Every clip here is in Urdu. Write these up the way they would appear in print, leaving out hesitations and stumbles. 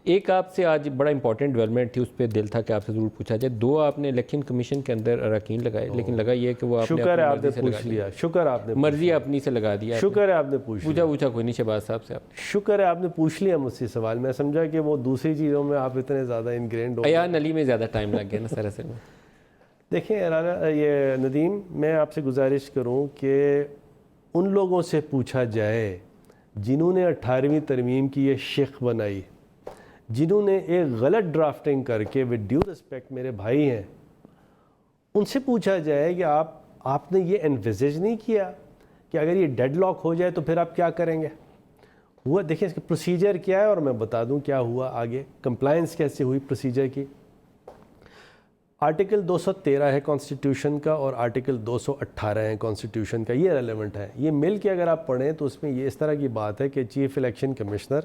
ایک آپ سے آج بڑا امپورٹنٹ ڈیولپمنٹ تھی، اس پہ دل تھا کہ آپ سے ضرور پوچھا جائے. 2 آپ نے الیکشن کمیشن کے اندر اراکین لگائے، لیکن لگا یہ کہ وہ آپ نے شکر ہے آپ نے مرضی سے پوچھ لگا لیا، شکر آپ نے مرضی اپنی سے لگا دیا. شکر ہے آپ نے پوچھا کوئی نہیں شہباز صاحب سے. آپ شکر ہے آپ نے پوچھ لیا مجھ سے سوال. میں سمجھا کہ وہ دوسری چیزوں میں آپ اتنے زیادہ انگرینڈ ہو. ایان علی میں زیادہ ٹائم لگ گیا نا سر اصل میں. دیکھیں یہ ندیم، میں آپ سے گزارش کروں کہ ان لوگوں سے پوچھا جائے جنہوں نے 18ویں ترمیم کی یہ شق بنائی، جنہوں نے ایک غلط ڈرافٹنگ کر کے ود ڈیو رسپیکٹ میرے بھائی ہیں، ان سے پوچھا جائے کہ آپ نے یہ انویزج نہیں کیا کہ اگر یہ ڈیڈ لاک ہو جائے تو پھر آپ کیا کریں گے. ہوا دیکھیں اس کا پروسیجر کیا ہے اور میں بتا دوں کیا ہوا آگے، کمپلائنس کیسے ہوئی پروسیجر کی. آرٹیکل 213 ہے کانسٹیٹیوشن کا اور آرٹیکل 218 ہے کانسٹیٹیوشن کا، یہ ریلیونٹ ہے. یہ مل کے اگر آپ پڑھیں تو اس میں یہ اس طرح کی بات ہے کہ چیف الیکشن کمشنر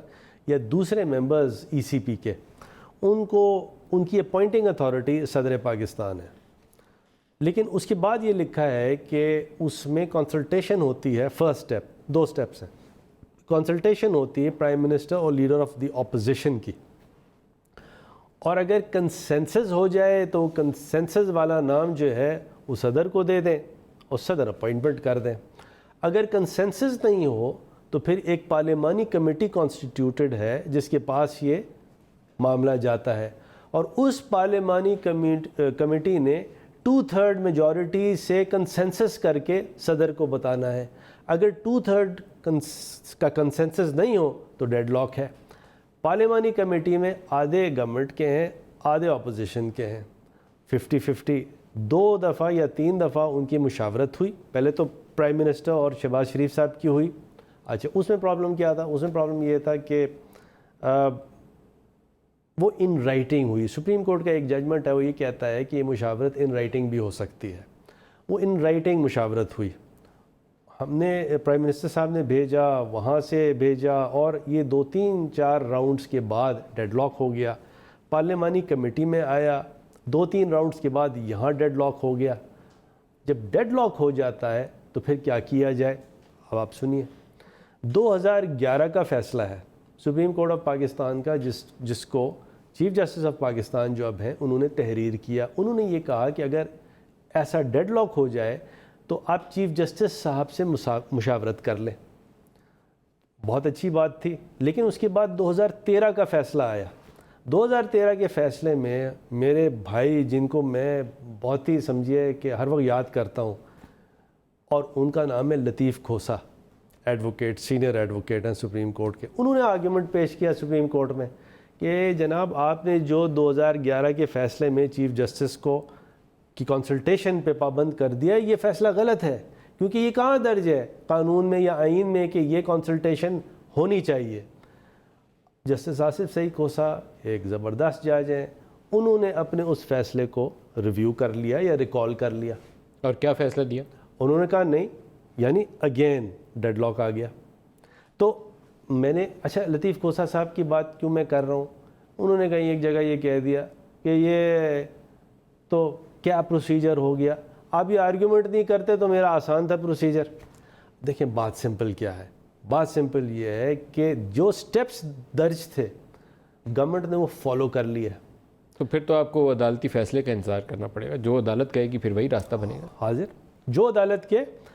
یا دوسرے ممبرز ای سی پی کے، ان کی اپوائنٹنگ اتھارٹی صدر پاکستان ہے. لیکن اس کے بعد یہ لکھا ہے کہ اس میں کنسلٹیشن ہوتی ہے. فرسٹ سٹیپ، 2 سٹیپس ہیں. کنسلٹیشن ہوتی ہے پرائم منسٹر اور لیڈر آف دی اپوزیشن کی، اور اگر کنسنسس ہو جائے تو کنسنسس والا نام جو ہے وہ صدر کو دے دیں اور صدر اپوائنٹمنٹ کر دیں. اگر کنسنسس نہیں ہو تو پھر ایک پارلیمانی کمیٹی کانسٹیٹیوٹڈ ہے جس کے پاس یہ معاملہ جاتا ہے، اور اس پارلیمانی کمیٹی نے 2/3 میجورٹی سے کنسنسس کر کے صدر کو بتانا ہے. اگر 2/3 کا کنسنسس نہیں ہو تو ڈیڈ لاک ہے. پارلیمانی کمیٹی میں آدھے گورنمنٹ کے ہیں، آدھے اپوزیشن کے ہیں، 50-50. 2 دفعہ یا 3 دفعہ ان کی مشاورت ہوئی. پہلے تو پرائم منسٹر اور شہباز شریف صاحب کی ہوئی. اچھا، اس میں پرابلم کیا تھا؟ اس میں پرابلم یہ تھا کہ وہ ان رائٹنگ ہوئی. سپریم کورٹ کا ایک ججمنٹ ہے، وہ یہ کہتا ہے کہ یہ مشاورت ان رائٹنگ بھی ہو سکتی ہے. وہ ان رائٹنگ مشاورت ہوئی. ہم نے پرائم منسٹر صاحب نے بھیجا، وہاں سے بھیجا، اور یہ 2-3-4 راؤنڈز کے بعد ڈیڈ لاک ہو گیا. پارلیمانی کمیٹی میں آیا، 2-3 راؤنڈز کے بعد یہاں ڈیڈ لاک ہو گیا. جب ڈیڈ لاک ہو جاتا ہے تو پھر کیا کیا جائے؟ اب آپ سنیے. 2011 کا فیصلہ ہے سپریم کورٹ آف پاکستان کا، جس کو چیف جسٹس آف پاکستان جو اب ہیں انہوں نے تحریر کیا. انہوں نے یہ کہا کہ اگر ایسا ڈیڈ لاک ہو جائے تو آپ چیف جسٹس صاحب سے مشاورت کر لیں. بہت اچھی بات تھی. لیکن اس کے بعد 2013 کا فیصلہ آیا. 2013 کے فیصلے میں میرے بھائی جن کو میں بہت ہی سمجھیے کہ ہر وقت یاد کرتا ہوں، اور ان کا نام ہے لطیف کھوسا، ایڈوکیٹ، سینئر ایڈوکیٹ ہیں سپریم کورٹ کے. انہوں نے آرگیومنٹ پیش کیا سپریم کورٹ میں کہ جناب آپ نے جو 2011 کے فیصلے میں چیف جسٹس کی کنسلٹیشن پہ پابند کر دیا، یہ فیصلہ غلط ہے، کیونکہ یہ کہاں درج ہے قانون میں یا آئین میں کہ یہ کنسلٹیشن ہونی چاہیے. جسٹس آصف سعید کھوسا ایک زبردست جج ہیں، انہوں نے اپنے اس فیصلے کو ریویو کر لیا یا ریکال کر لیا. اور کیا فیصلہ دیا؟ انہوں نے کہا نہیں، یعنی اگین ڈیڈ لاک آ گیا. تو میں نے اچھا لطیف کھوسا صاحب کی بات کیوں میں کر رہا ہوں، انہوں نے کہیں ایک جگہ یہ کہہ دیا کہ یہ تو کیا پروسیجر ہو گیا، آپ یہ آرگیومنٹ نہیں کرتے تو میرا آسان تھا پروسیجر. دیکھیں بات سمپل کیا ہے، بات سمپل یہ ہے کہ جو سٹیپس درج تھے گورنمنٹ نے وہ فالو کر لیا. تو پھر تو آپ کو عدالتی فیصلے کا انتظار کرنا پڑے گا. جو عدالت کہے گی پھر وہی راستہ بنے گا. حاضر جو عدالت کے